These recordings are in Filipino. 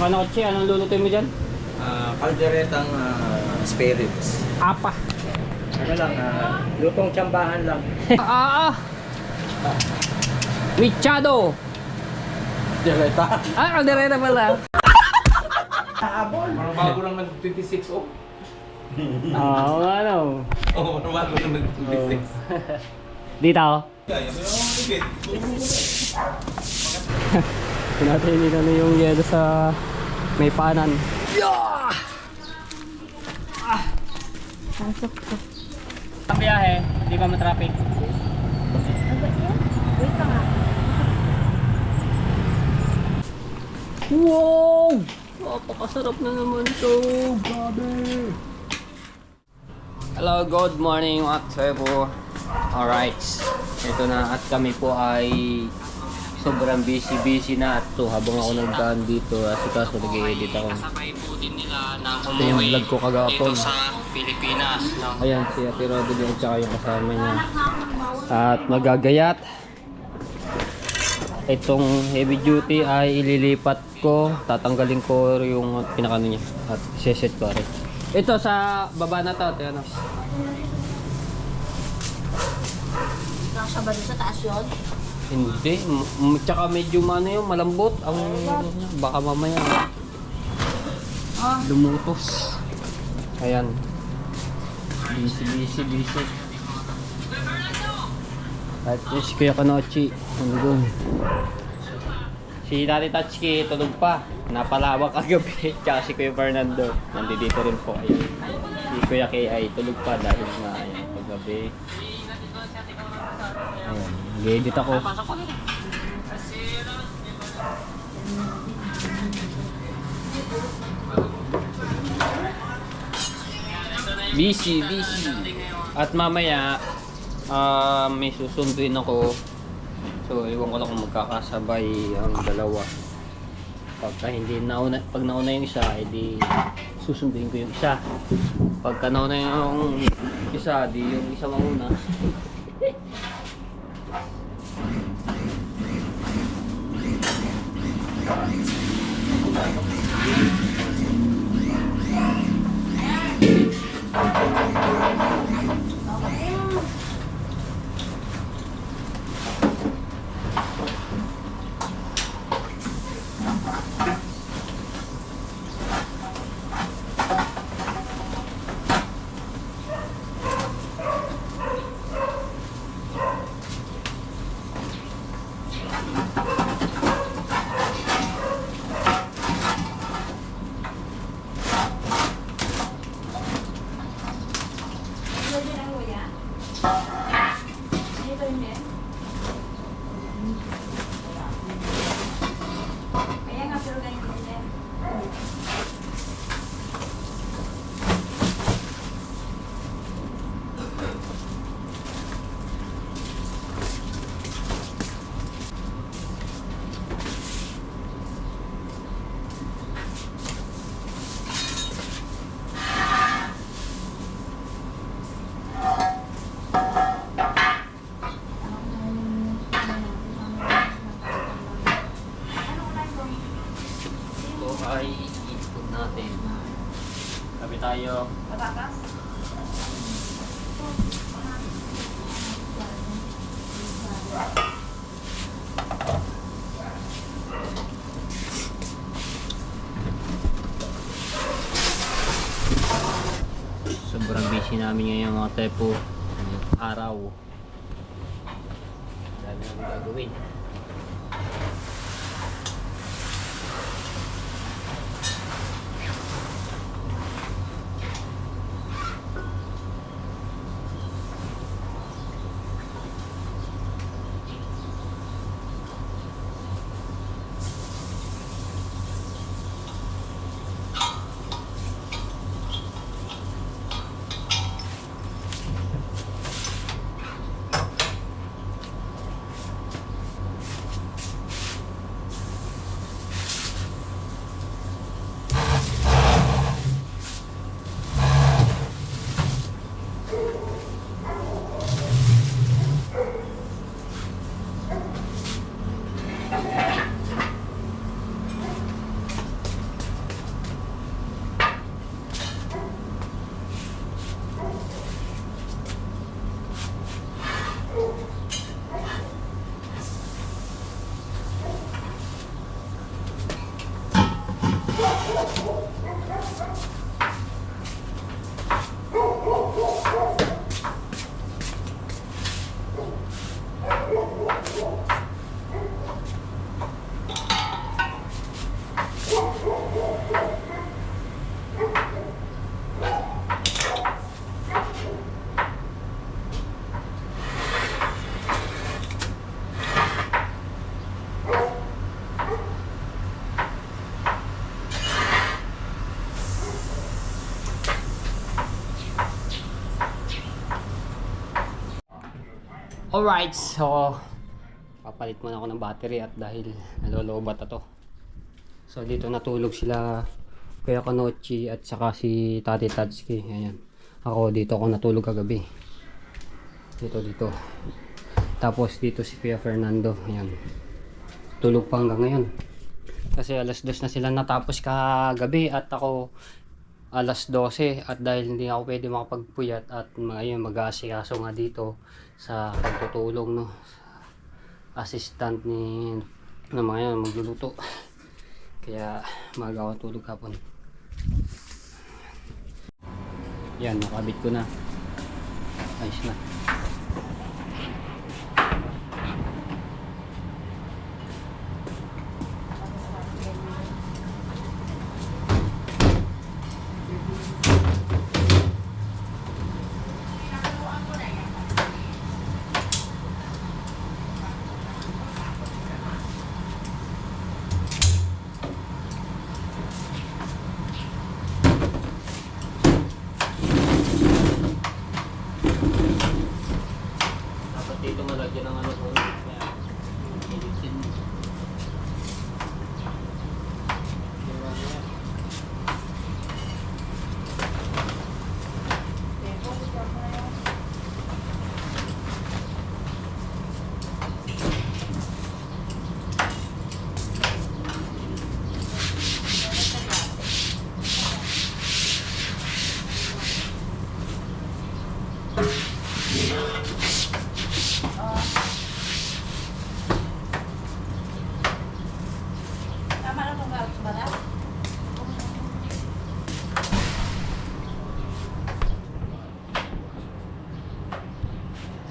Kanokchi, anong lulutuin mo dyan? Calderetang spare ribs. Apa. Ano lang, lutong tsambahan lang. Michado. Caldereta. Caldereta pala. Habol. Parang bago lang nag-26 oh. Oo, ano. Oo, parang bago lang nag-26. Dito. Kaya mo yung ibig. Pinatinin na yung yelo sa may panan. Pasok ko. Ang biyahe, di ba matraffic? Aba yan? Wait ka nga. Wow! Napakasarap na naman ito. Grabe. Hello, good morning mga Trevo. Alright, ito na at kami po ay sobrang busy na at to habang ako nagdaan dito at kaso nag-i-edit ako. Ito yung vlog ko kagapon. Pilipinas. Ayan si Ate Rodel at saka yung kasama niya. At magagayat. Itong heavy duty ay ililipat ko. Tatanggalin ko yung pinakano niya. At iseset ko rin. Ito sa baba na to. Ito, ano. Nakasya ba doon sa taas yun? Hindi. Tsaka medyo ano yung malambot. Ang baka mamaya lumutos. Ayan. Busy. At si Kuya Kanochi, doon. Si Tati Tatsuki tulog pa. Napalawak kagabi. Tsaka si Kuya Fernando. Nandito rin po. Ayan. Si Kuya Kay ay tulog pa dahil nga ayan, paggabi. Ayan. Nag-edit ako. Busy. At mamaya may susunduin ako. So iwan ko lang kung magkakasabay ang dalawa. Pagka pag nauna yung isa, edi susunduin ko yung isa. Pagka nauna yung isa, di yung isa mauna. Ay i-put natin. Kapi tayo. Patatas? Sobrang busy namin ngayon mga tepo. Araw. Dami namin gagawin. Alright, so papalit muna ako ng battery at dahil nalolobat na to. So dito natulog sila Kuya Kanochi at saka si Tati Tatsuki. Ayan. Ako dito ako natulog kagabi. Dito. Tapos dito si Kuya Fernando. Ayan. Tulog pa hanggang ngayon. Kasi alas 2 na sila natapos kagabi at ako alas 12 at dahil hindi ako pwede makapagpuyat at ngayon mag-aasikaso nga dito sa pagtutulong no assistant ni na mga yan magluluto kaya magawa tulog hapon. Yan, nakabit ko na, ayos na. Dito malagyan ng ano po. Kaya ilitin.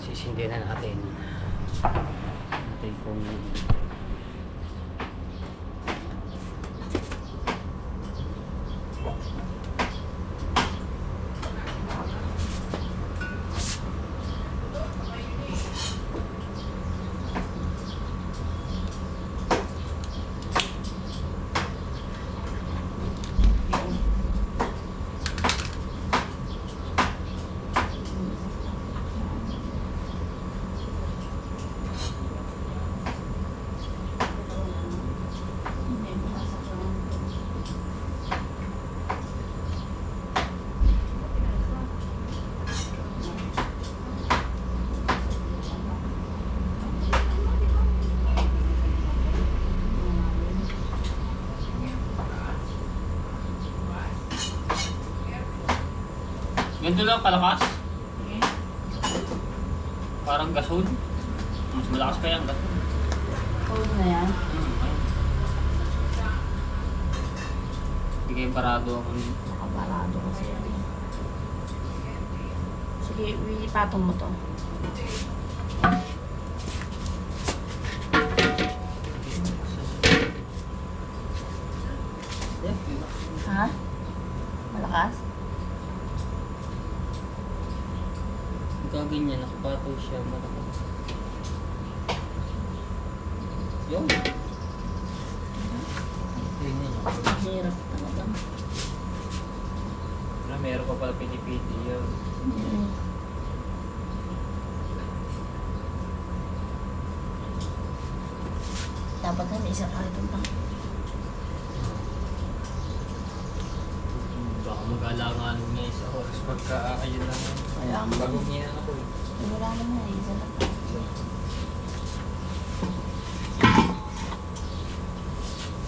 Sisindi na natin. Natin kung ganito lang kalakas. Parang gasol. Mas malakas pa yan gasol. Oo na yan. Hindi kayo parado ako nito. Nakaparado kasi yan. Sige, ipatong mo to. Ha? Malakas? Gaganyan, nakapato siya, malakas. Yun. Tingnan nyo. Hirap talaga. Meron pa pala pinipiti yun. Dapat na may isa pa ito pa. Baka mag-alangan niya sa oras pagka ayun lang. Wala mo. Bagong niya ako eh. Wala mo na, isa lang pa.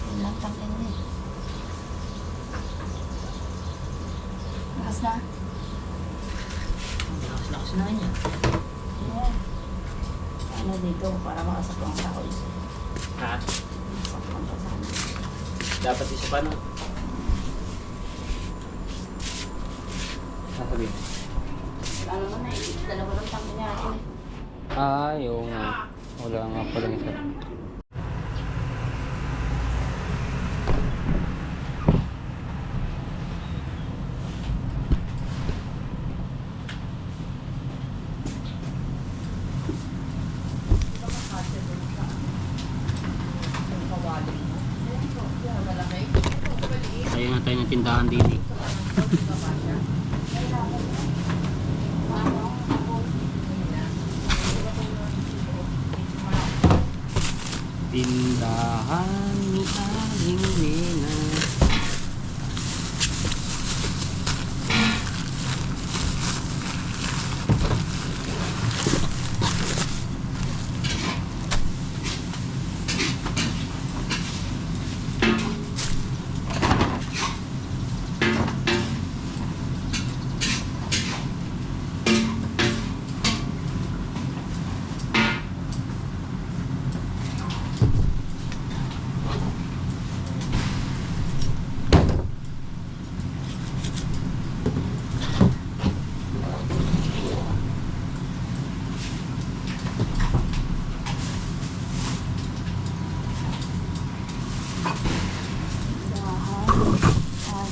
Yun lang tangkin niya. Lakas na. Lakas na niya. Yeah. Ano dito, para makasaklang tao isa. Ha? Saklang pa sana. Dapat isa pa no? Sasabihin. Wala naman na, dalawa lang tangkin niya atin eh. Ah, yung wala nga pala isa. Kaya nga tayo ng tindahan din eh. Dahan ni Aling Nina.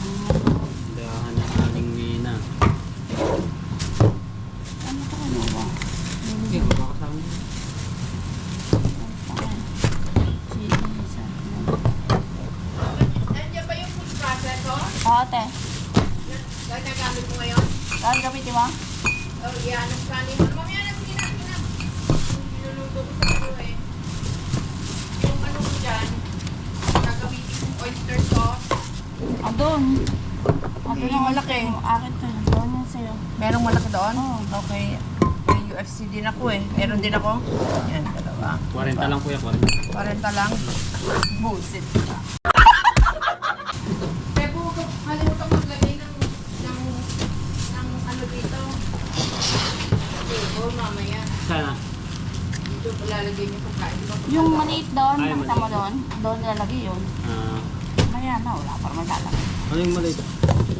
Dahan ni Aling Nina. Ano to ano ba? Okay, makakasama. Nandiyan ba yung food processor? Oo, ate. Ginagamit mo ngayon? Saan gamitin mo? Oh, yan. Ang scanin mo. Mamaya na, sige na, sige na. Niluluto ko sa ano eh. Yung ano ko dyan, gagamitin kong oyster sauce. Doon. Okay, malaki. Akin to. Doon yan sa'yo. Merong malaki doon? Oo. Okay. May UFC din ako eh. Meron din ako. Yan, dalawa. 40 lang po yan, 40. 40 lang. Bullshit ka. Pero kalimutan ko maglagay ng ano dito. Table mamaya. Sana. Dito lalagay niyo pagkain. Di ba? Yung maliit doon, Ay, nakita mo maliit. doon. Doon nilalagay yun. Maya na, wala pa naman lalagay. Ano yung maliit?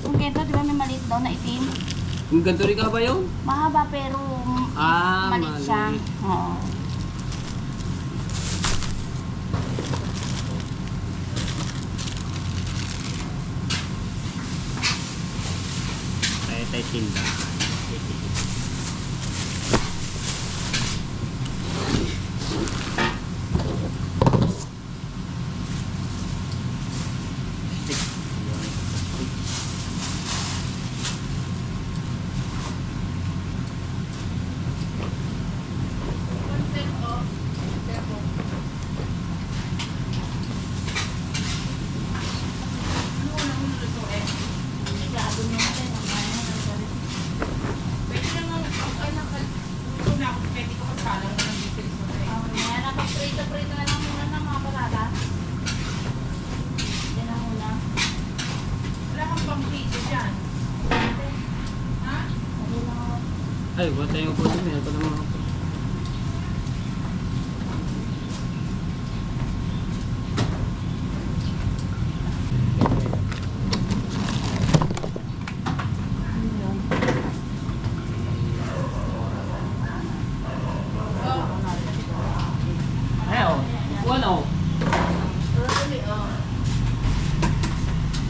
Yung ganito, di ba may maliit doon na itim? Yung ganito rin ka ba yun? Mahaba pero maliit siya. maliit. Oo. Kaya tayo tinda. Concept ko. Teko. Ano una mo lulutuin? Sigado nyo natin. Pwede naman, ay luto na ako. Pwede ko pagkalang ng details mo eh. Maya na, pag-prito-prito na lang muna ng mga patata. Yan na muna. Wala kang pang video dyan. Ha? Sabi na ako. Ay, wala tayong po din. Ito naman ako. Yun. Oh, Ay, oh. Ano? really, oh.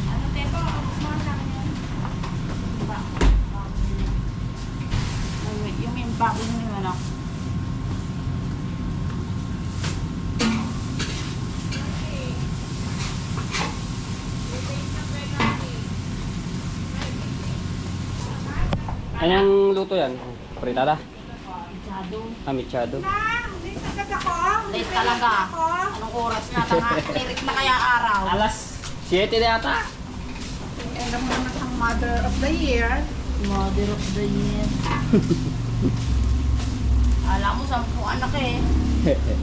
Ano, Tepo? Small lang yan. Yung baboy na yung ano. Anyang luto yan? Fritada? Masyado. Amichado? Late talaga. Anong oras na? Lirik na kaya araw. Alas 7 na yata. Alam mo naman ang mother of the year. Mother of the year. Alam mo, 10 anak eh.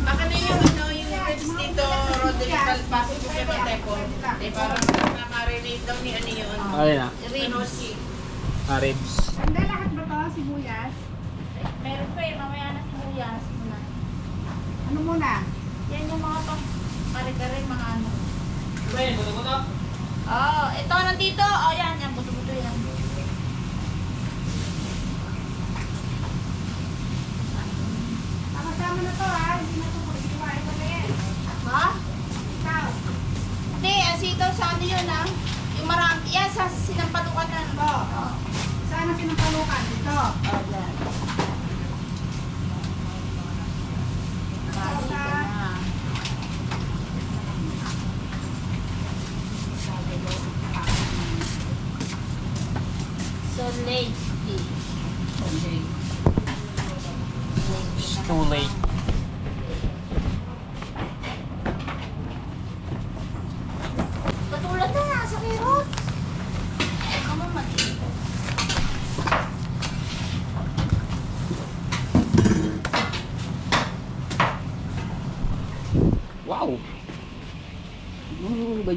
Baka na yung ano, yung ribs dito, Roderick Pasok ko kay Patepo. Eh, parang nakaka-marinate daw ni ano yun. Alin na? Ribs. Ribs. Handa lahat ba to? Sibuyas? Meron pa eh, mamaya na sibuyas muna. Ano muna? Yan yung mga pang kare-kare, mga ano. Pwede, buto-buto. Oh, ito nandito. Oh, yan, yan, buto-buto yan. Kasama na to ha, hindi na to pag-iwain ko na yan. Ha? Ikaw. Hindi, asitaw sa ano yun ah. Yung marami, yan sa sinampalukan na. Oh. Saan ang pinapalukan? Dito. Oh, yan. Bali ka na. So late. It's too late.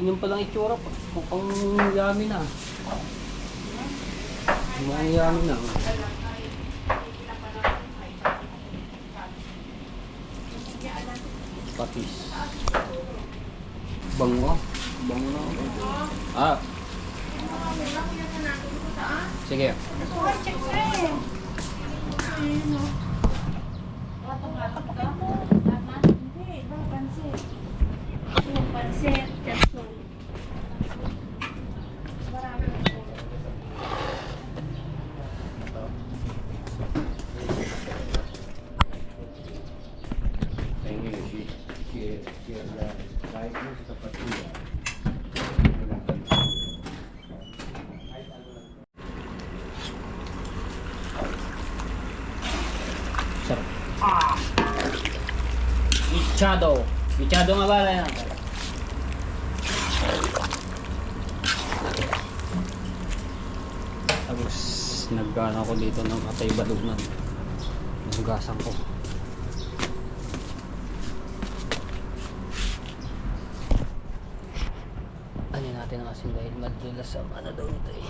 ganyan palang itsura pa. Mukhang yummy na. Mukhang yummy na. Patis. Bango. Bango na. Ah. Sige. Pansit, ketchup. Sarap. Michado. Michado nga ba yan? Tapos nagano ako dito ng atay balugnan. Nahugasan ko. Ano natin ang asin dahil madulas ang ano daw nito eh.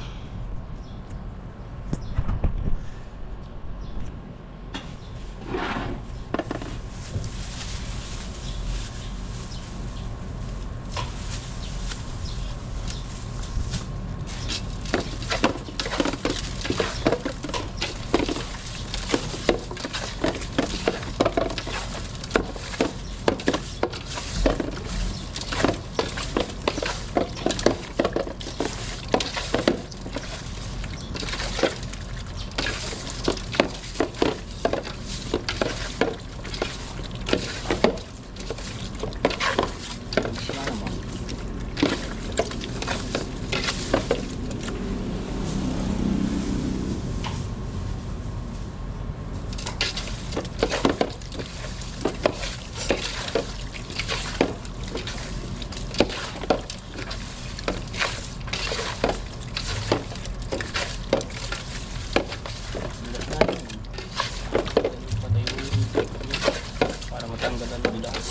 Para matanggal ang bilas.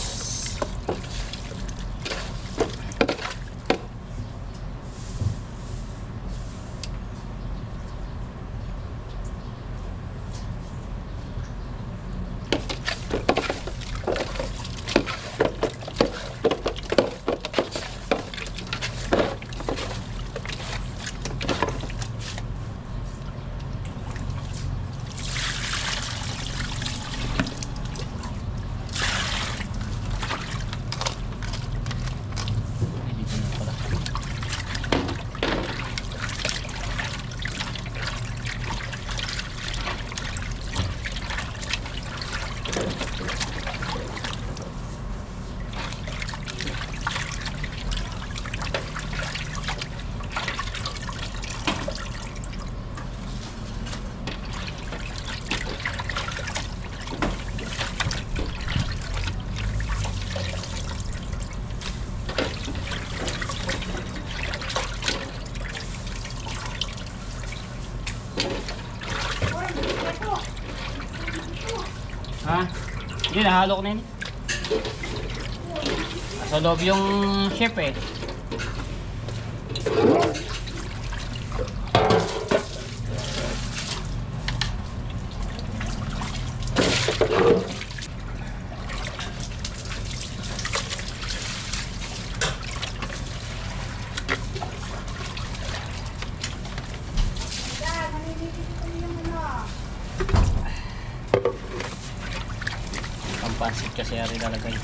Ha? Hindi, nahalo ko na yun. Nasa loob yung chef eh. Ang pansit kasi ari lalagay.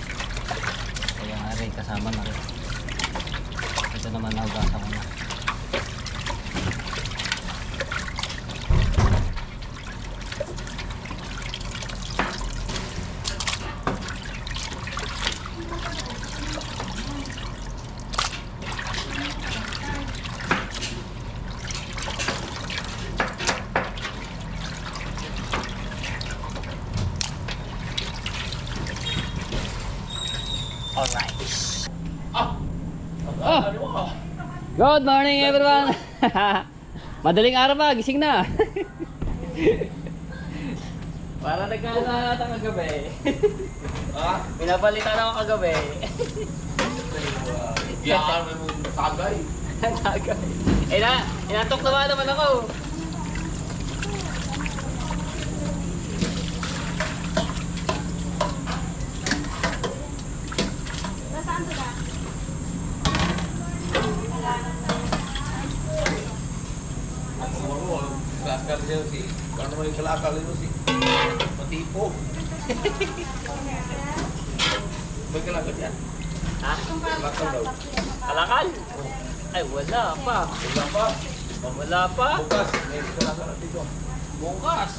Kaya ari kasama na rin. Ito naman nahugasan ko na. Alright. Oh. Good morning everyone. Madaling araw pa, gising na. Para nagkana ata kagabi. Pinapalitan ako kagabi. Biyaan mo yung tagay. Tagay. Inatok naman ako. Nasaan to na? Kalakal siya si... Kano mo yung kalakal yun si... Matipo. May kalakal yan? Ha? Kalakal daw. Kalakal? Ay, wala pa. Wala pa. Wala pa? Bukas. May kalakal natin dito. Bukas.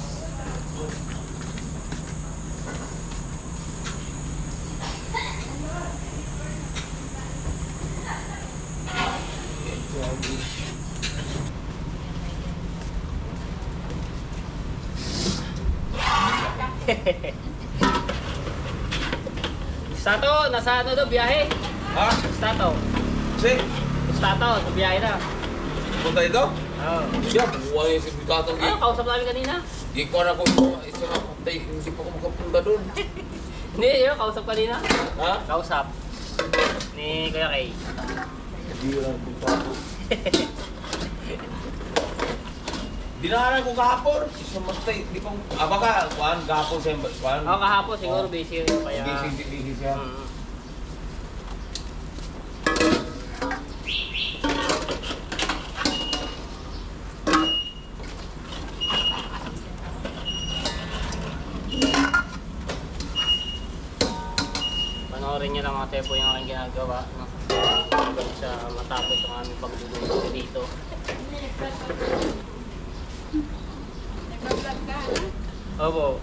Stato, nasa ano daw biyahe? Ha? Stato. Si? Stato, sa biyahe na. Punta ito? Oo. Siya, buhay yung sindikatong Ano, kausap namin kanina. Di ko na kung isa na puntay, hindi pa ko makapunta doon. Hindi, yun, kausap kanina. Ha? Kausap. Ni Kuya Kay. Hindi ko na punta ako. Dinaharan ko kahapon. Isa mastay, di pa baka, kuhan, kahapon siya, kuhan. Ako kahapon, siguro busy rin kaya. Busy siya. Mm. Panoorin niyo lang mga tepo yung aking ginagawa. No? Hanggang sa matapos yung aming pagluluto dito. Nag-vlog ka, ha? Opo.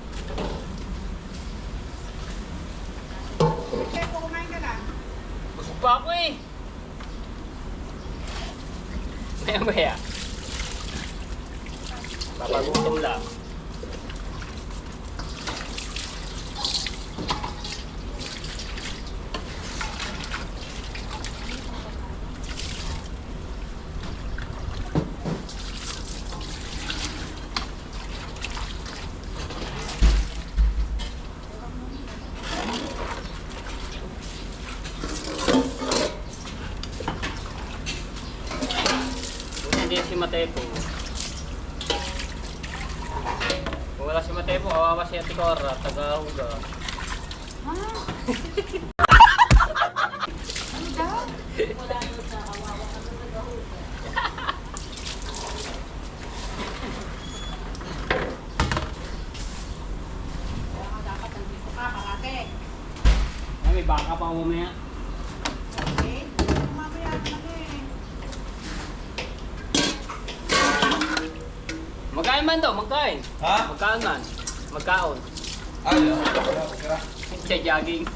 Kaya po kumain ka na. Busog pa ako eh. Maya. Papagutom lang. Hindi si Matepo. Kung wala si Matepo, kawawa si Ate Cora, taga-uga. Ha? Ano daw? Dapat nandito ka, kalate. Ay, may baka pa mamaya. Okay? Mamaya ka na eh. Magkain man daw, magkain. Ha? Magkain man. Magkaon. Ay, okay. Siya jogging.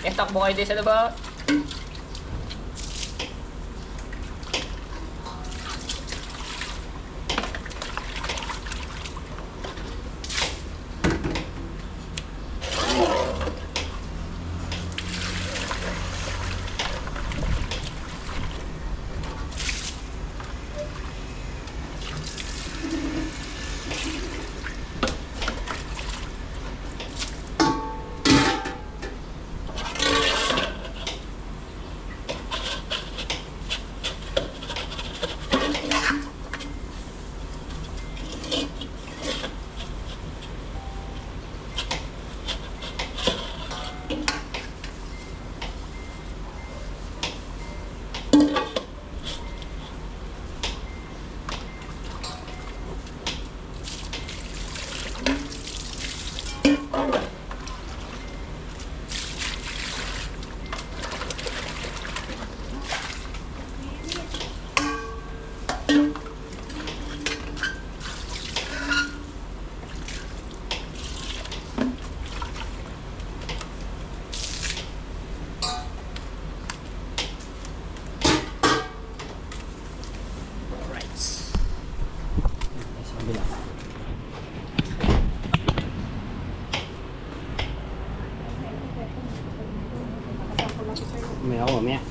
Eh, takbo kayo din sa diba? May ako, mamaya.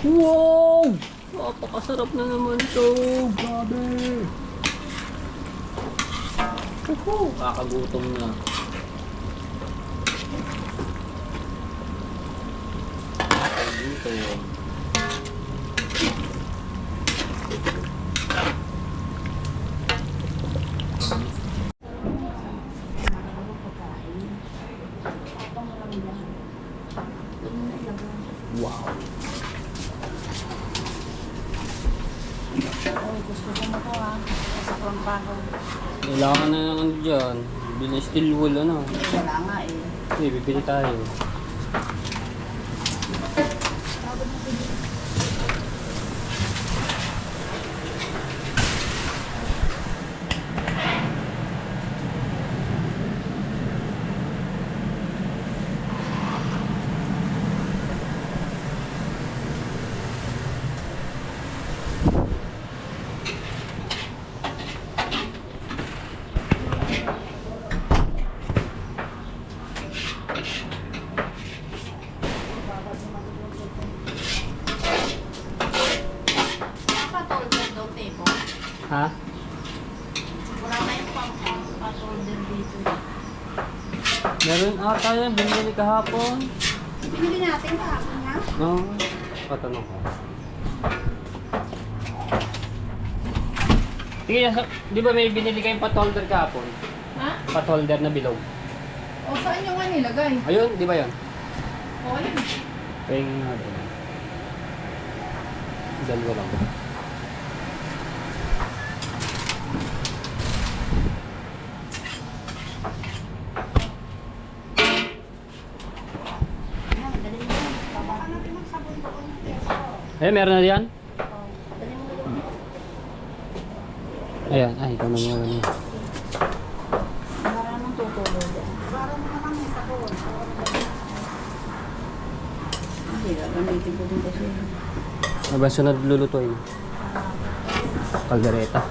Wow! Napakasarap na naman to. Grabe. Kakagutom na. lulutuin. Wow. Uy, gusto ko mo to ha. Sa krompago. Kailangan na ng ano dyan. Bili steel wool ano. Wala nga eh. Okay, bibili tayo. Patolder daw, Tebo. Ha? Wala na yung patolder dito. Meron ata yan. Binili kahapon. Binili natin kahapon ha? No? Patanong ko. Sige, di ba may binili kayong patholder kahapon? Ha? Patholder na bilog. O, saan yung nga nilagay? Ayun, di ba yun? O, ayun. Pahing nga doon. Dalawa lang. Ayan, dali mo. Baka natin magsabon doon. Eh, meron na diyan? Dali mo doon. Ayan, ay, ikaw na muna niya. Maraming tutulog yan. Para mo naman may sabon. Hindi, gagamitin ko din kasi. Ano ba sunod lulutuin? Kaldereta.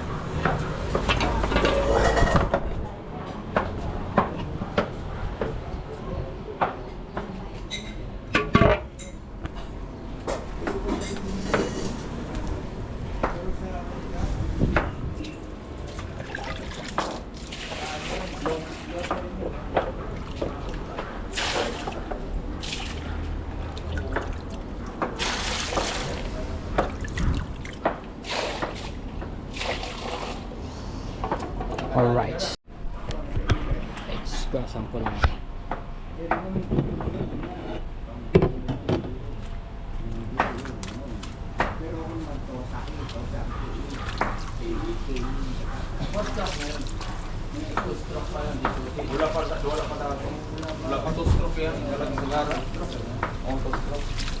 Alright. Let's go. Sampo lang. Wala pa to stroke yan. Talagang nagara. Auto stroke.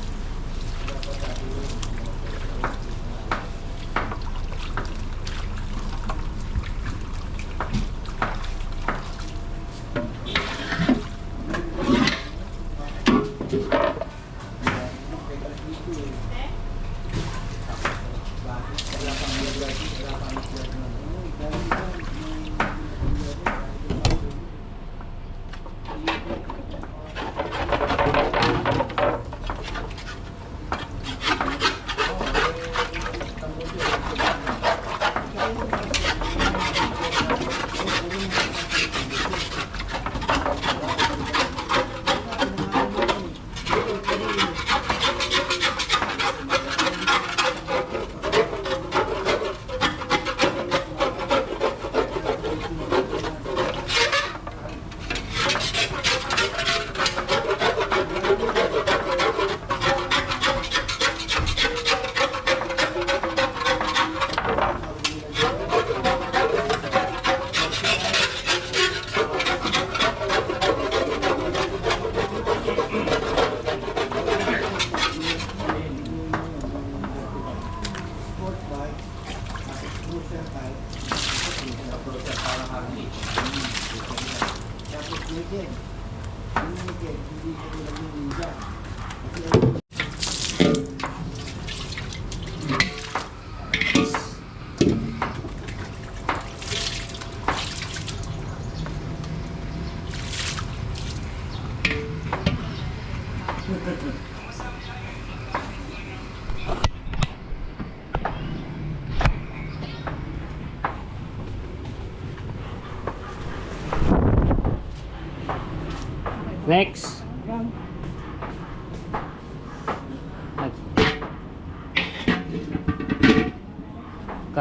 Next.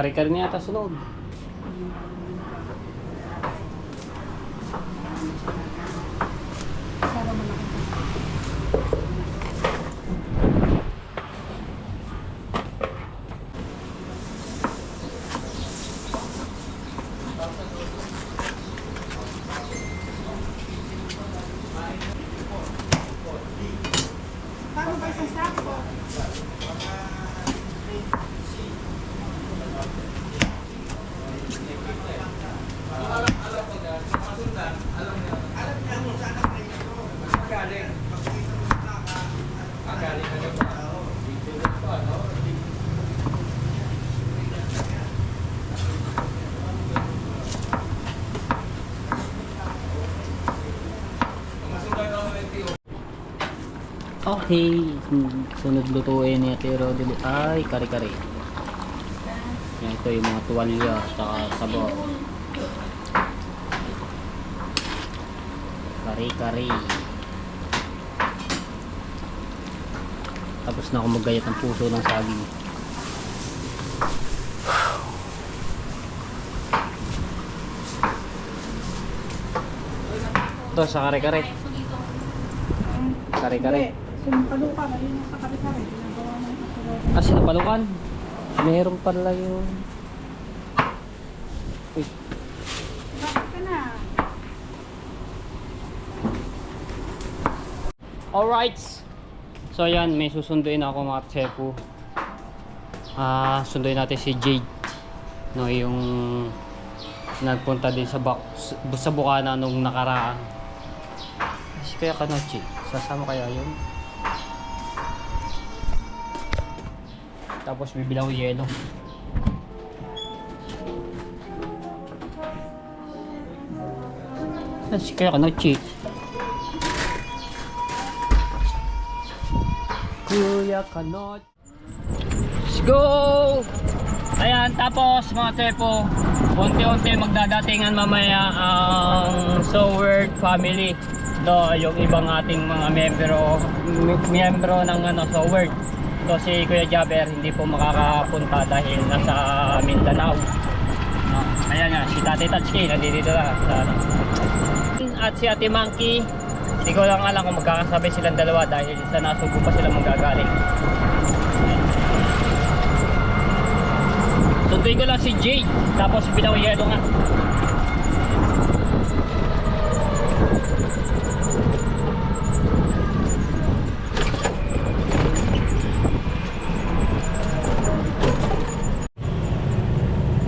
Kare-kare niya ata sunod. Paano ba isang sako? Okay, sunod lutuin ni Ate Rodel ay kare-kare. Yan, ito yung mga tuwalya saka sabaw. Kare-kare. Tapos na ako maggayat ng puso ng saging. Ito sa kare-kare. Kare-kare. Sinumpalukan, ayun yung sa kare-kare. Ginagawa mo yung katulad. Ah, sinapalukan? Meron pala yun. Uy. Bakit ka na? Alright. So yan, may susunduin ako mga tsepo. Sunduin natin si Jade. No, yung nagpunta din sa Bukana nung nakaraan. Si kaya Kanochi, sasama kaya yun? Tapos bibilang yelo. Si kaya Kanochi. Kuya Kanot. Let's go! Ayan, tapos mga tepo, unti-unti magdadatingan mamaya ang Soward family. Do, yung ibang ating mga miyembro ng Soward. So si Kuya Jaber hindi po makakapunta dahil nasa Mindanao. No, ayan nga, si Tate Tatsuki nandito na sa at si Ate Monkey. Hindi ko lang alam kung magkakasabay silang dalawa dahil sa Nasubo pa sila magagaling. Sunduin ko lang si Jade, tapos pinawiyelo nga.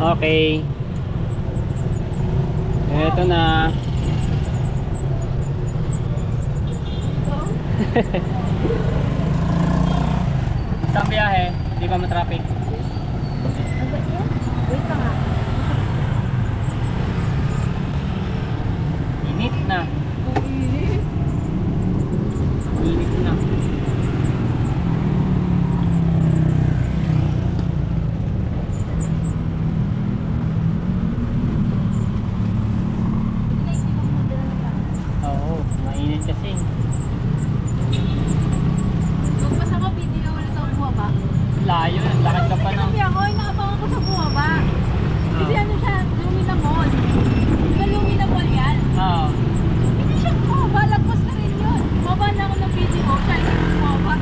Okay. Eto na. Isang biyahe, hindi pa matraffic. Wait ka nga. Init na. Init na. Oo, mainit kasi. Magpas ako, video ulit ako bumaba. Layo, naglakad ka pa ng... Kasi ako, inaabangan ko sa bumaba. Kasi ano siya, Lumina Mall. Di ba Lumina Mall yan? Oo. Hindi siya bumaba, lagpas na rin yun. Bumaba na ako ng video, siya hindi bumaba.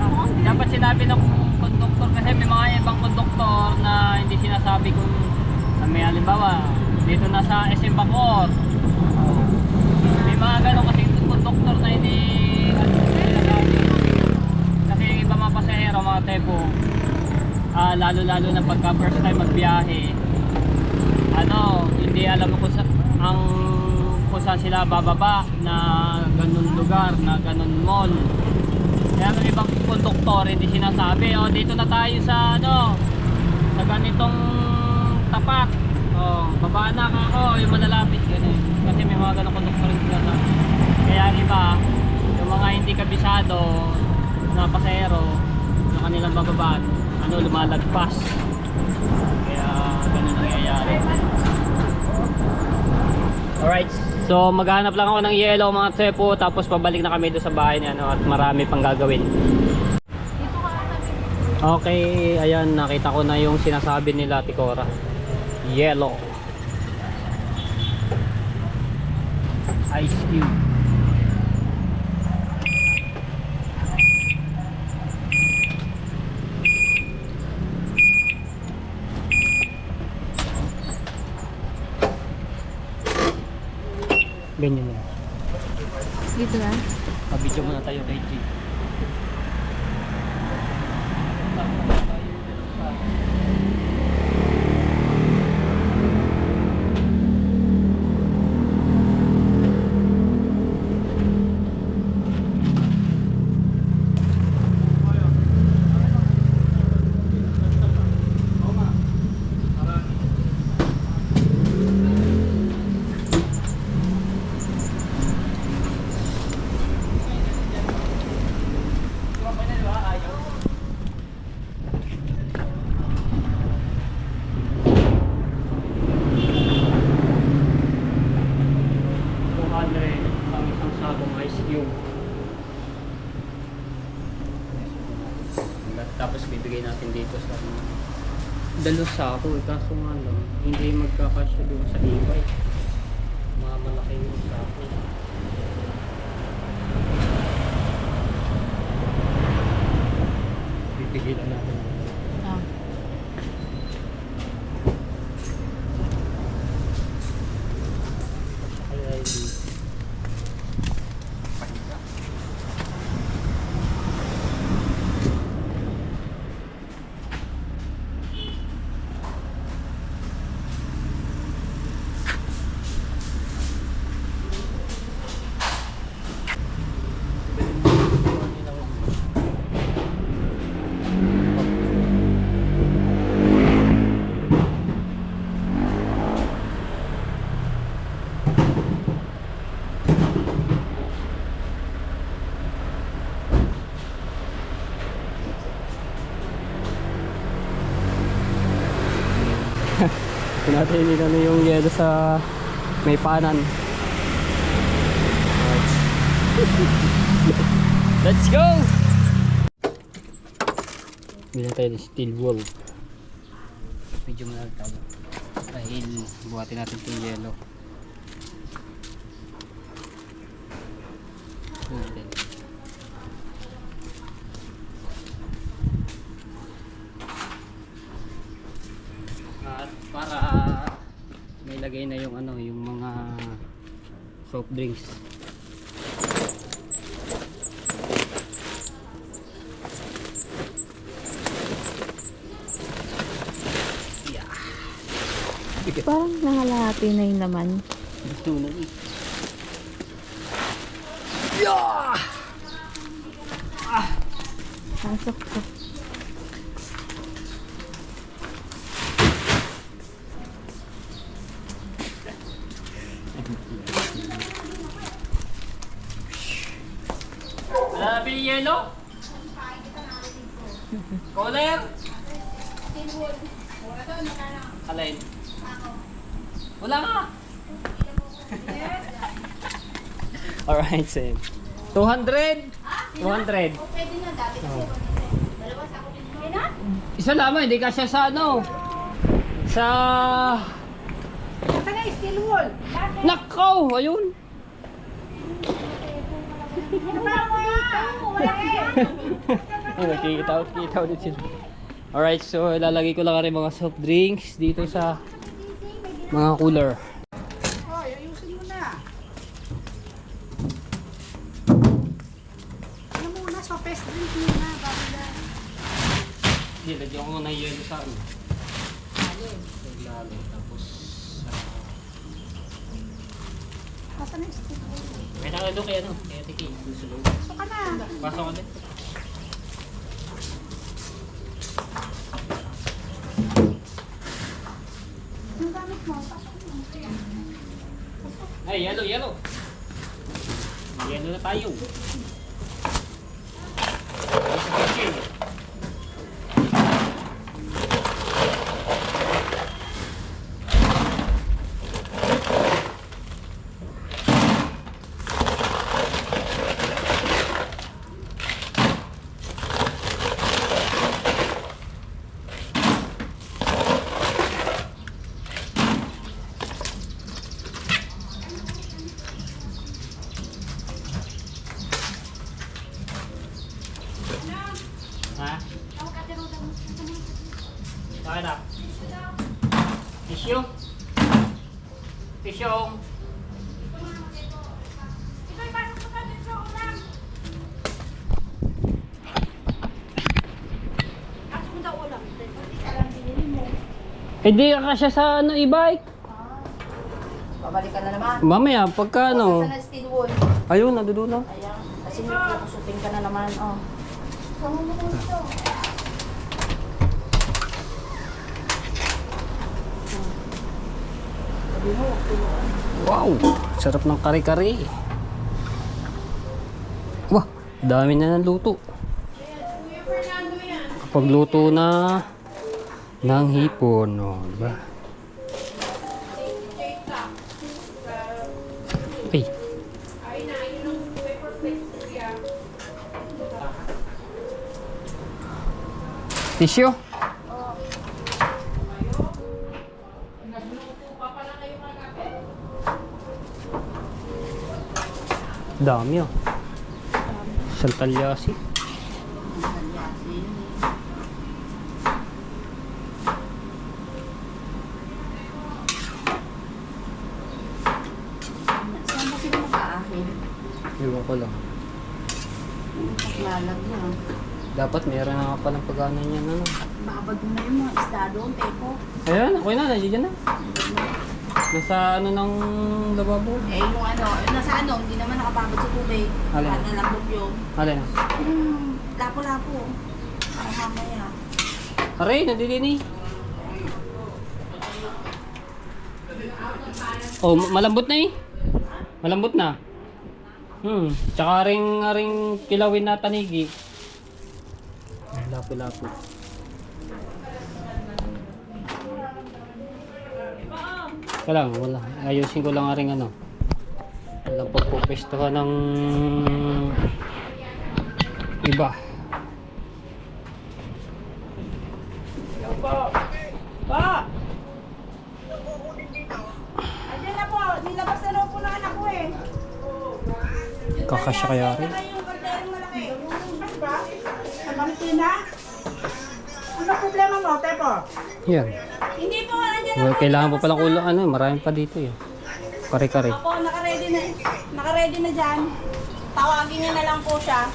Mukhang di- Dapat sinabi ng konduktor kasi may mga ibang konduktor na hindi sinasabi kung may halimbawa dito na sa SM Bacoor. May mga ganun kasi konduktor na hindi sinasabi. Kasi yung iba mga pasahero, mga tepo, lalo-lalo na pagka first time magbiyahe, hindi alam kung kung saan sila bababa na ganun lugar, na ganun mall. Kaya ng ibang konduktor hindi sinasabi, dito na tayo sa sa ganitong tapat. Baba na ka, yung malalapit ganun. Kasi may mga ganung konduktor rin sila na. Kaya ang iba, yung mga hindi kabisado na pasahero na kanilang bababaan, lumalagpas. Kaya ganun nangyayari. Alright, so maghanap lang ako ng yellow mga tsepo, tapos pabalik na kami doon sa bahay niya at marami pang gagawin. Dito ka namin. Okay, ayan, nakita ko na yung sinasabi nila Ticora. Yellow. Ice cube. Ganyan na. Dito na. Pabidyo muna tayo kay G. Ang isang sabong ice cube. Tapos bibigay natin dito sa dalos sako eh, kaso nga lang hindi magkakasya doon sa iway. Malaki yung sako. Bibigay lang natin. Ah. Kaya hindi. Natin nila na yung yelo sa may panan. Alright. Let's go! Bila tayo ng steel wool. Medyo malaki tayo. Dahil buhatin natin itong yelo. Then, at para may lagay na yung ano, yung mga soft drinks. Yeah. Parang nangalahati na yung laman. Gusto na eh. Yeah! Pasok ko. Wala na yung yelo? Color? Alin? Wala nga. Alright, same. 200? 200. Pwede na dati kasi dalawa sa ako din na. Isa lamang, hindi kasya sa ano. Sa... Saka na steel wool. Nakaw! Ayun! Nakikita ulit sila. Alright, so ilalagay ko lang rin mga soft drinks dito sa mga cooler. Hoy, ayusin mo na. Ano muna, so fast drink muna. Bago na. Hindi, lagyan ko muna yelo sa ano. Paglalo, tapos Nasaan na yung steel wool? may nakalo kaya ano, kaya tiki, susulong. Pasok ka na. Pasok ko din. Yung gamit mo, pasok mo. Ay, yellow, yellow. Yellow na tayo. Ay, sa kitchen. Pisyong. Ito'y pasok mo ka din sa ulam. Pasok mo sa ulam. Hindi ka lang binili mo. Hindi ka siya sa ano, e-bike. Babalik ka na naman. Mamaya, pagka ano. Saan na steel wool? Ayun, nandoon na. Ayan. Kasi may pupusutin ka na naman. Oh. Sama mo dito. Sabi mo, tulungan. Wow! Sarap ng kare-kare. Wah! Dami na ng luto. Kuya Fernando yan. Kapag luto na ng hipon. Oh, diba? Check ka. Ay, Ay na, yun ang paper plate kuya. tissue. Nagluto pa pala kayo kagabi. Dami oh. Santalyasi. Saan ba sila mag-aahil? Iwan ko lang. Lalagyan. Dapat meron na nga palang pag-ano niyan. Ano. Babad mo na yung mga isda doon, teko. Ayan, ako na. Nandiyan na. Nasa ano ng lababo. Eh, yung ano, yung nasa ano, hindi naman nakababad sa tubig. Alin? Para nalambot yun. Alin? Lapo-lapo. Para mamaya. Aray, nandilini. Oh, malambot na eh. Malambot na. Tsaka ring kilawin na tanigi. Lapo-lapo. Wala. Ayusin ko lang ring ano. Walang pagpupestuhan ng iba. Andiyan na po. Nilabas na raw po ng anak ko eh. Kakasya kaya rin. Saka yung kalderong malaki. Ano ba? Sa Valentina? Ano problema mo, Tepo? Yan. Hindi po, nandiyan na Well, po. kailangan pa palang ulo, ano, marami pa dito eh. Kare-kare. Opo, naka-ready na. Naka-ready na dyan. Tawagin niyo na lang po siya.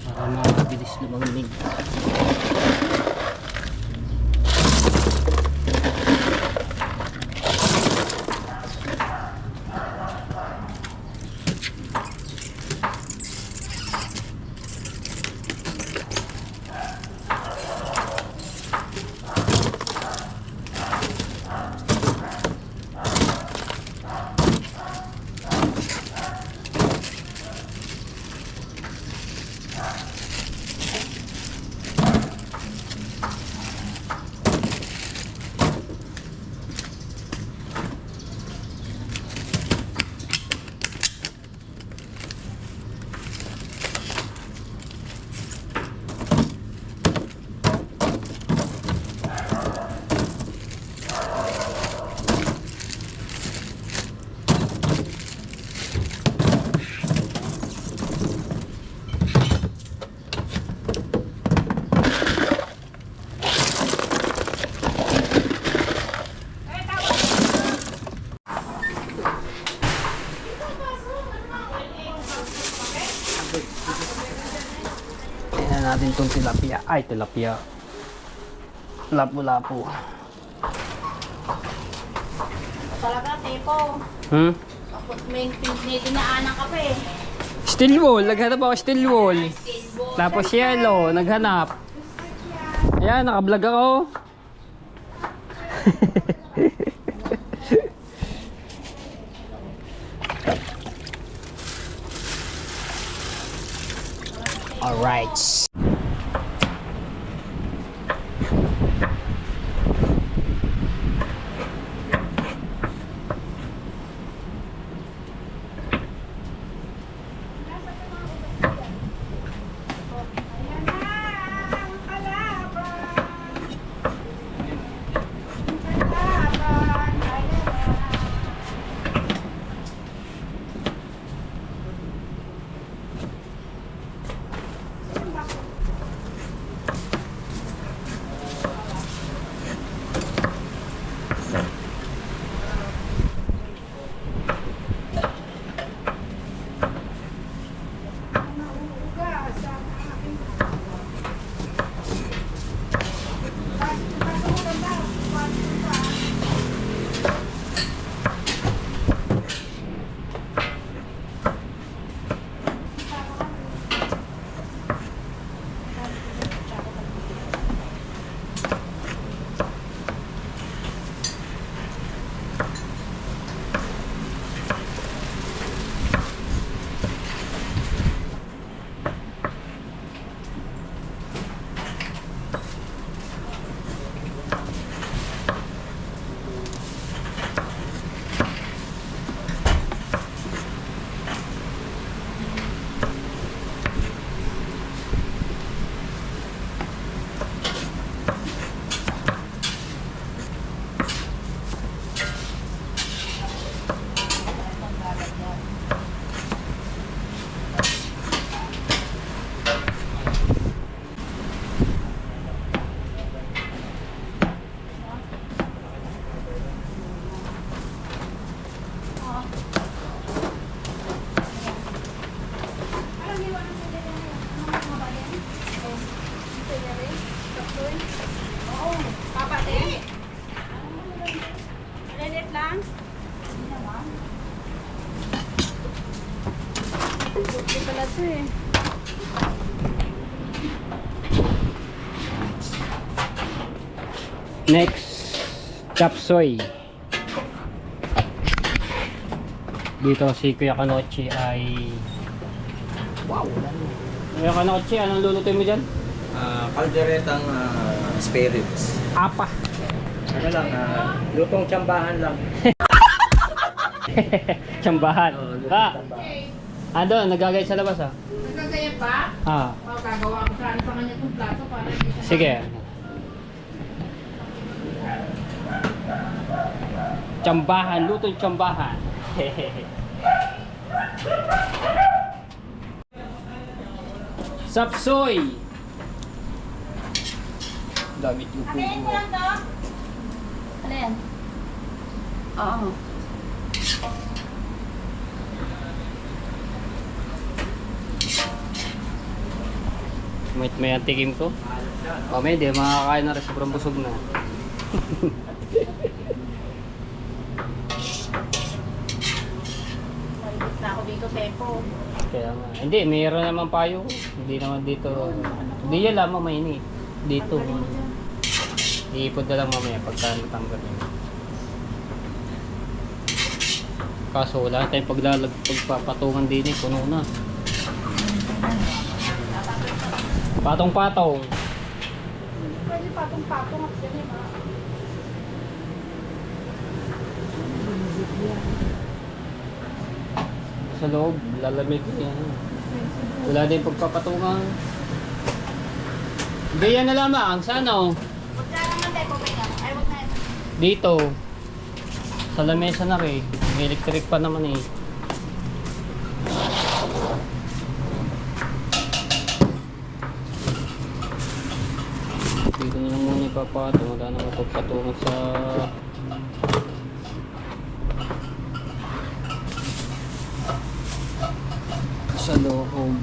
Para mabilis lumamig. Tingnan natin itong tilapia. Ay, tilapia. Lapu-lapu. Talaga, Tepo. Kapag may dinaanan ka pa eh. Steel wool. Naghanap ako steel wool. Skateboard. Tapos yellow. Naghanap. Ayan, nakablog ako. Alright. Chapsoy? Oo. Papa din? Malilit lang? Hindi naman. Buti pala ito eh. Next, chapsoy. Dito si Kuya Kanochi ay... Wow! Kuya Kanochi, anong lulutuin mo dyan? Kalderetang spirits. Apa. Ano lang, lutong tsambahan lang. Tsambahan. Pa! Ando, nagagay sa labas ah. Nagkagaya pa? Ah, O, gagawa ko sana sa kanya itong plato para hindi siya sige. Tsambahan, lutong tsambahan. Sapsoy! Gamit yung Patayin mo pugo. lang to. Ano yan? Oo. May antikim ko. Mamaya hindi, makakain na rin, sobrang busog na. Maligit na ako dito, Pepo. Kaya nga. Hindi, mayroon naman payo. Hindi naman dito. Hindi yan lamang mainit. Dito. Iipod na lang mamaya pagka natanggal yun. Kaso wala tayong pagpapatungan din eh. Puno na. Patong-patong. Pwede patong-patong at yan eh. Sa loob, lalamig yan. Wala din pagpapatungan. Hindi yan na lamang. Sa ano? Huwag ka naman tayo pumaga. Ay, huwag na ito. Dito. Sa lamesa na rin. May electric pa naman eh. Dito na lang muna ipapatong. Wala naman pagpatungan sa loob.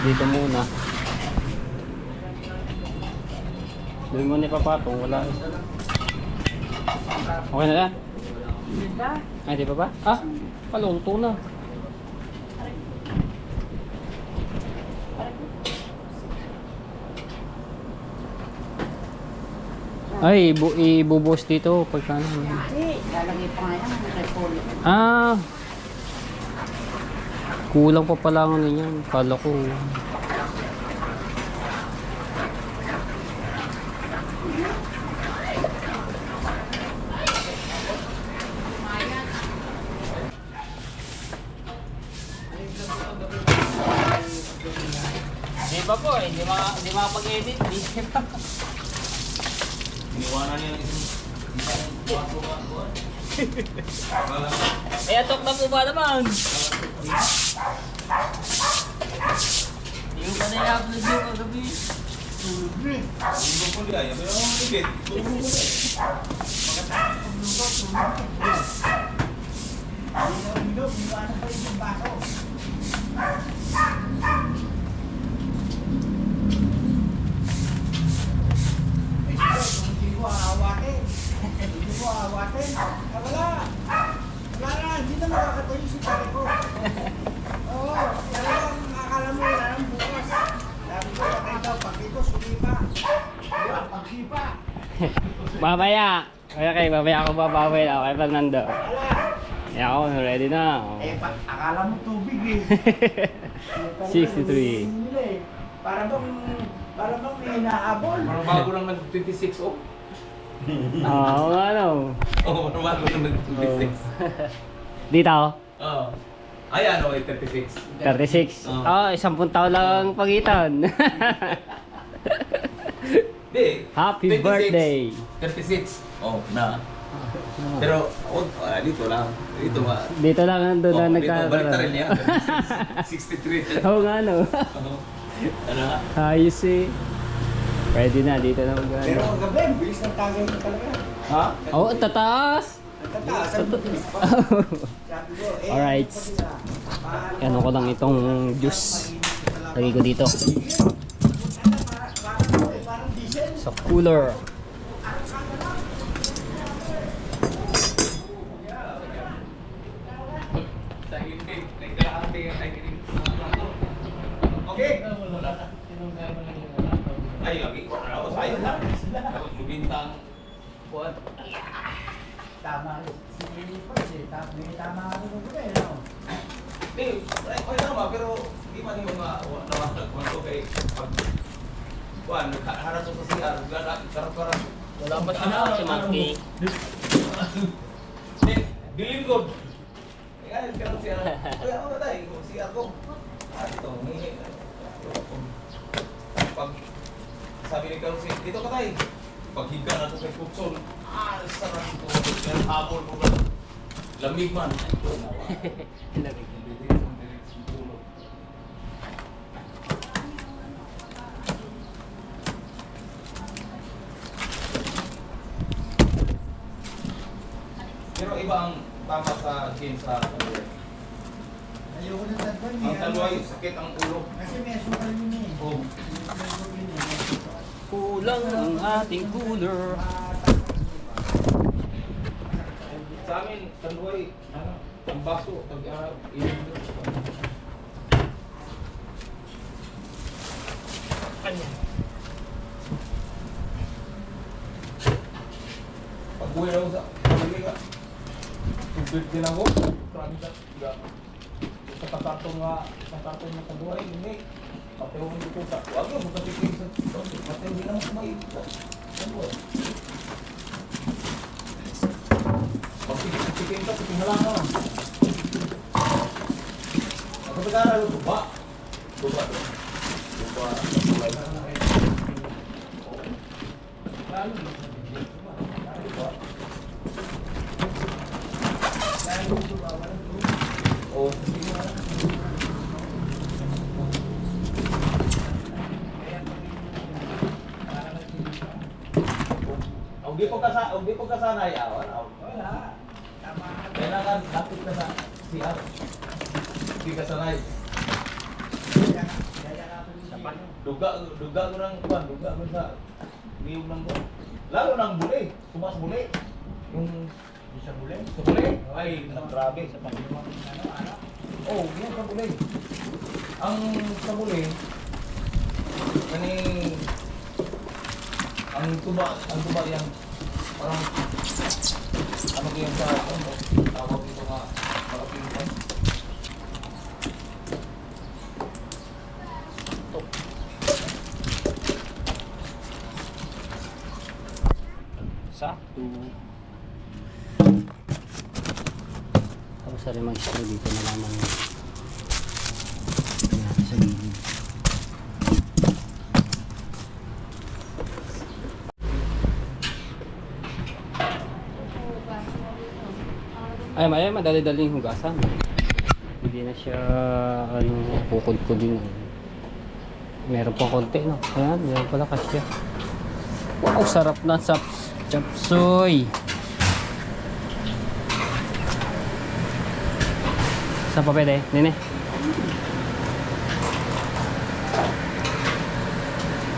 Dito muna. Doon muna ipapatong, wala. Okay na lang? Ay, di pa ba? Ah, palunto na. Ay, ibubuhos dito pagka ano. Hindi, lalagay pa nga yan ang repolyo. Ah. Kulang pa pala ang ano niyan. Kala ko. Di ba po eh, di makapag-edit. Di ba? Iniwanan niya yung Eh, atok na po ba naman? Hindi ko pa na-upload yung kagabi. Tulog mo liya. Yabi naman mo ligit. Tulog mo liya. Hindi na makakatayo si pare ko. Oo, talagang akala mo wala nang bukas. Sabi ko, patay daw, pag dito, sumipa. Diba, pagsipa. Mamaya. Okay, mamaya ako babawi na. Okay, Fernando. Wala. Eh ako, ready na. Akala mo tubig eh. 63. Para bang may inaabol. Parang bago lang nag-26 oh. Oo, ano. Oo, parang bago lang nag-26. Dito? Oo. Ay, ano, 36. 36. Oo. Oh, 10 taon lang pagitan. Di. Happy 26. birthday. 36. Oh, na. Pero, dito lang. Dito ba? Dito lang nandun na Dito, balik na rin niya. 63. Oo nga no. Ano? Ayos eh. Pwede na, dito na mag-ano. Pero ang gabi, ang bilis ng tagay ko talaga. Ha? Oh, ang tataas! Ang tataas, ang bilis pa. Sabi ko, Alright. ano pa sila? Ano ko lang itong juice. Lagay ko dito. Parang diesel. Sa cooler. Okay. Ay, lagi ko na ako. Sayang lang. Magbintang. Kuwan. Tama. Si First eh. May tama ako nung gabi, no? Hindi, okay naman, pero di man yung mga nawagdag ko ito kay pag kuwan, naghaharap ko sa CR, karap-karap. Wala pa siya si Monkey. Dilim ko. Kaya karap CR. Kaya ako na tayo, CR ko. Ito, may pag sabi ni Carlos, dito ka tayo. Pag higa na ito kay Kutsol, sarap ito. Kaya hapon ko ba? Lamig man. Pero iba ang tama sa gym sa Ayoko ng tagpon. ang talway, sakit ang ulo. Kasi may asukal yun eh. Oh. Kulang ang ating cooler. Sa amin, talway, ang baso, inom pag-uwi ako sa pamilya, tubig din ako. Marami sa sa karton na talway, hindi. Patewon dito sa, wag mo, magkatikin sa patewon din naman kumain. Talway. Pag-tikin ka, tikin na lang naman. Ako pag-aaral, tuba. Tuba doon. Tuba. Oh, Hindi po kasanay awan. Wala. Tama. Kailangan lapit ka sa CR. Hindi ka sanay. Duga ko ng kuwan, duga ko sa niyog ng kuwan. Lalo ng buli, tumas buli. Yung Sa buli. sa buli, ay grabe sa pagdiwang. Oh, yung sa buli. Ang sa buli, ang tuba yan, parang ano yung sa tawag dito nga malaking kuwan. Sakto. Tapos sa rin mag-screw dito na lamang yun. Natin sa gilid. Ay, madali-daling hugasan. Hindi na siya, kukod-kudin. Meron pa konti, no? Ayan, meron pala kasya. Wow, sarap na sa chapsuy. Saan pa pwede? Nene?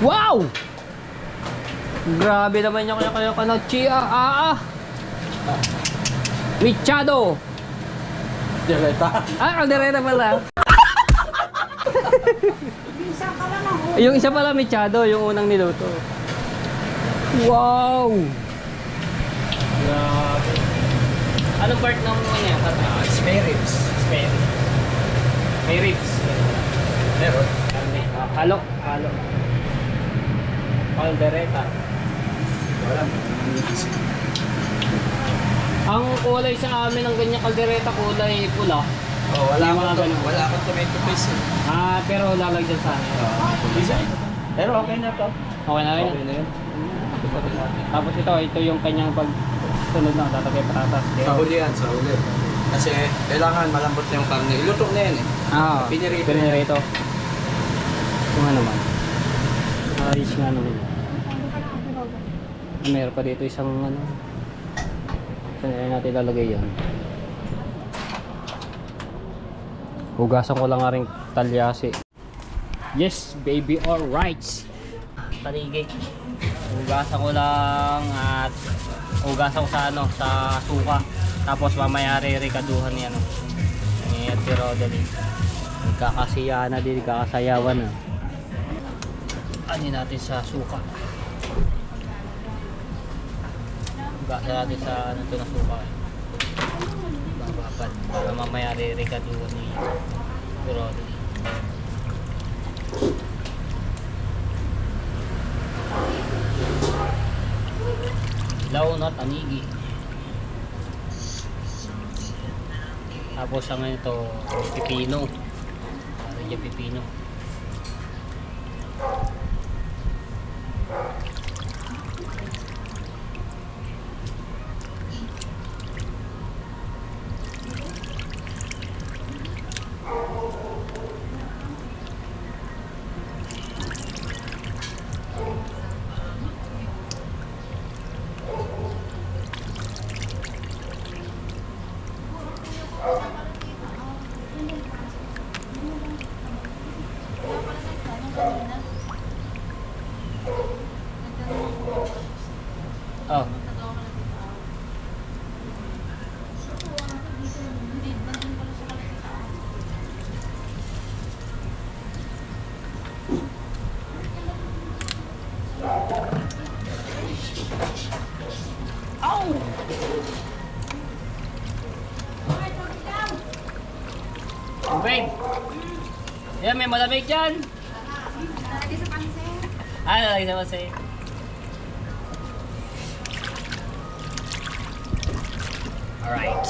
Wow! Grabe naman yung kaya ka na chia. Michado! Direta. Kaldereta pala. Yung isa pala michado, yung unang niluto. Wow! Grabe. Anong part ng mga niya? Spare ribs. Spare. May ribs. Meron. Halo. Caldereta. Ang kulay sa amin ng ganyan caldereta, kulay pula. Oh, wala Yung mga akong ganun. wala akong tomato paste. Pero lalagyan sa amin. Pero okay na to. Okay na rin. Okay na yun. Tapos ito yung kanyang pag susunod na, tatagay patatas. Sa huli yan, sa huli. Kasi kailangan malambot na yung karne. Iluto na yan eh. Ah, Pinirito. pinirito. Ito nga naman. Ayos nga naman. Meron pa dito isang ano. Saan natin lalagay yan? Hugasan ko lang nga rin talyasi. Yes, baby, alright. Taligay. Hugasan ko lang at hugasan ko sa ano, sa suka. Tapos mamaya re-recaduhan ni ano. Ni Tiro dali. Nagkakasiya na din, nagkakasayawan na. Ani natin sa suka. Hugasan natin sa ano to na suka. Bababad para mamaya re-recaduhan ni Tiro dali. Law na tanigi. Tapos ang ito, pipino. Para dyan pipino. Oh. Babe. Yan, may malamig dyan. Nalagay sa pansin. Nalagay sa pansin. Alright.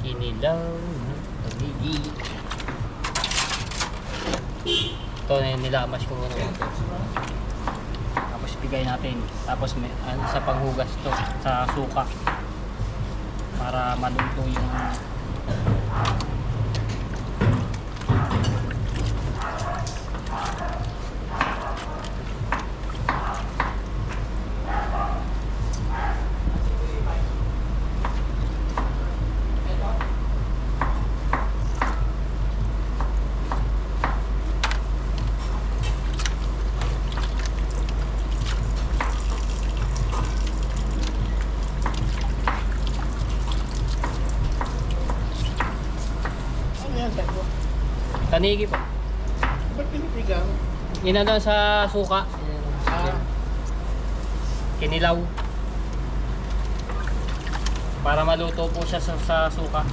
Kinilaw ng pagigi. Ito na yung nilamash ko muna ito. Tapos bigay natin. Tapos may, sa panghugas to sa suka. Para maluto yung tanigi po. Ba't pinipigang? Yun na doon sa suka. Kinilaw. Para maluto po siya sa suka.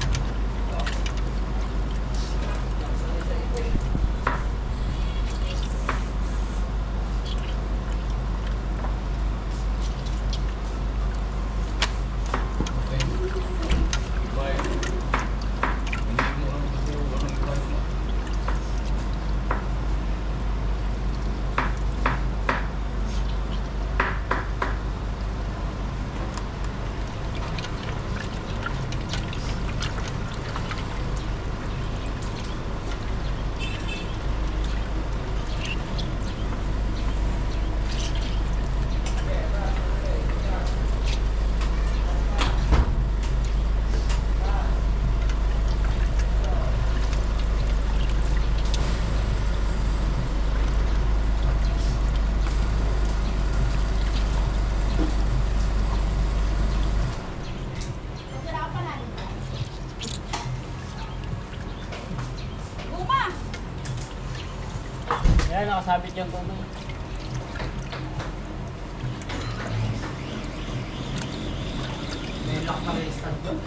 Yan, nakasabit yung tubig. May lock pa rin stand doon.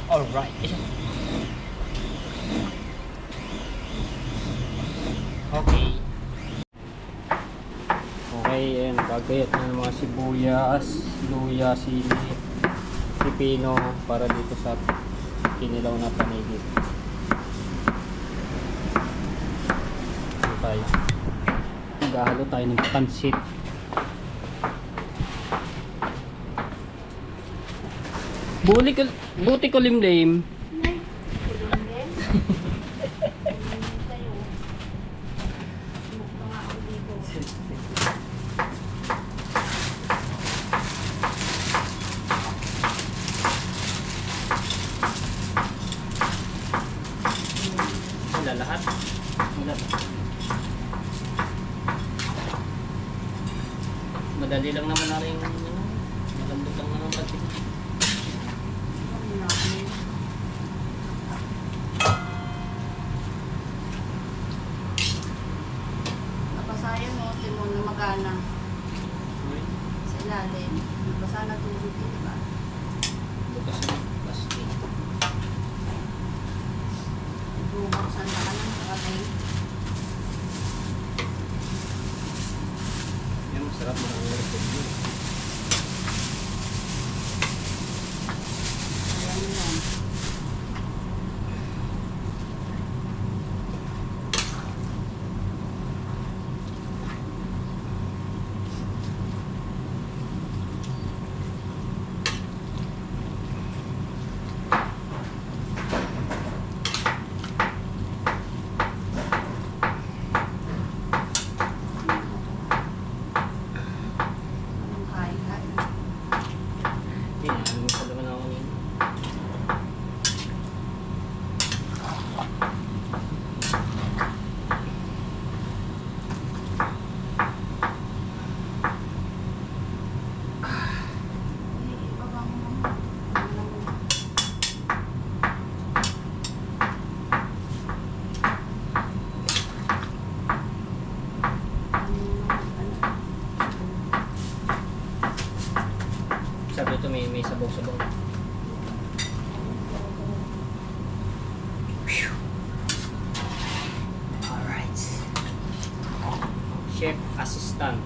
Alright. Okay. Okay, ayan. Gagayat na ng mga sibuyas, luya, sili, pipino para dito sa kinilaw na panigid. Maghahalo tayo ng pansit. Buti ko limlim. Wala lahat. Wala. Madali lang naman na rin. Malambot lang naman pati. Napasayan mo, timon na magana. Sa ilalim. Nabasa na tubig, di ba? Bukas na plastic. Bubuksan na ka ng kakatay. Yan, masarap mo ang record mo. Ayan yan. Anong kain-kain? Yan, ano pa naman ako ngayon. Ibaba mo naman. Sabi ito may sabaw-sabaw. Phew. Alright. Chef assistant.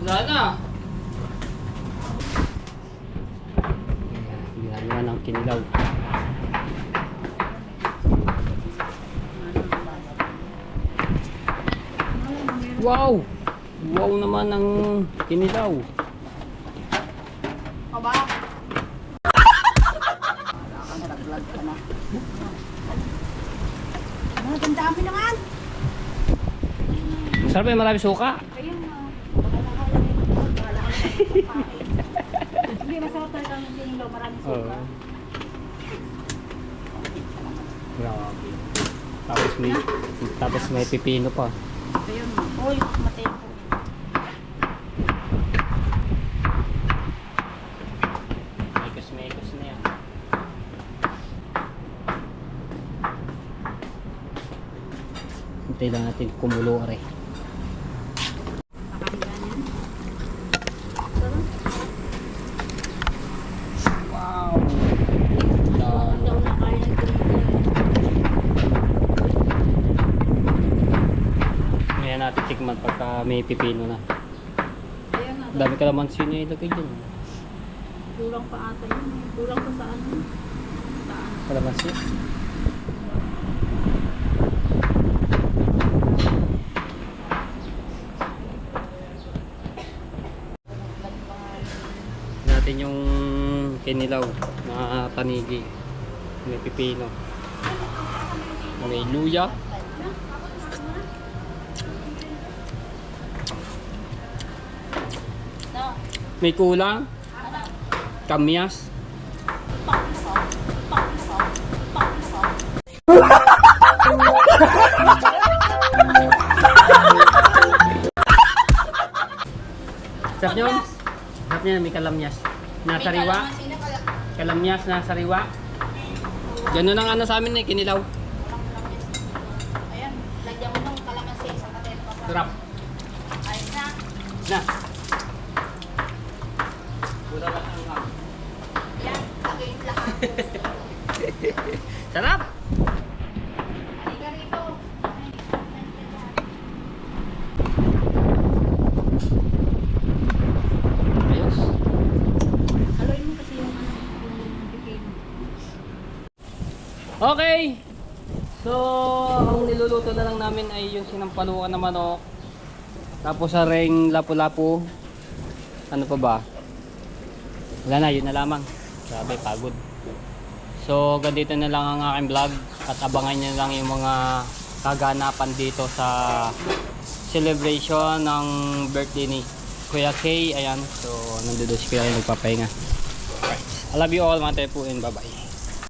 Wala na. Ginagawa ng kinilaw. Wow! Wow naman ang kinilaw. Aba. Ang dami naman. Masarap yung marami suka. Ayun na. Hindi, masarap talaga ang kinilaw. Maraming suka. Grabe. Tapos may pipino pa. Ayun na. Uy, matepo. Mekos na yan. Hintay lang natin kumulo are. Wow! Daw na kaya ng Ngayon natin tikman pagka may pipino na. Ayun na. Dami kalamansi na ilagay dyan. Kulang pa ata yun. Kulang pa sa ano. Saan? Kalamansi. Natin yung kinilaw na tanigi. May pipino. May luya. May kulang. Kamyas. Sarap yun? Sarap niya, may kalamyas. Nasa riwa. Kalamyas na sariwa. Ganun ang ano sa amin eh, kinilaw. Ayan, lagyan mo ng kalamansi sa katero pa. Sarap. Ayos na. Na. Pura lang Sarap! Halika rito. Ayos. Haluin mo kasi yung yung pikin. Okay! So, ang niluluto na lang namin ay yung sinampalukan na manok. Tapos sa ring lapu-lapu. Ano pa ba? Wala na, yun na lamang. Grabe, pagod. So, ganito na lang ang aking vlog. At abangan nyo lang yung mga kaganapan dito sa celebration ng birthday ni Kuya Kay. Ayan, so nandito si Kuya Kay nagpapahinga. I love you all mga tepo and bye bye.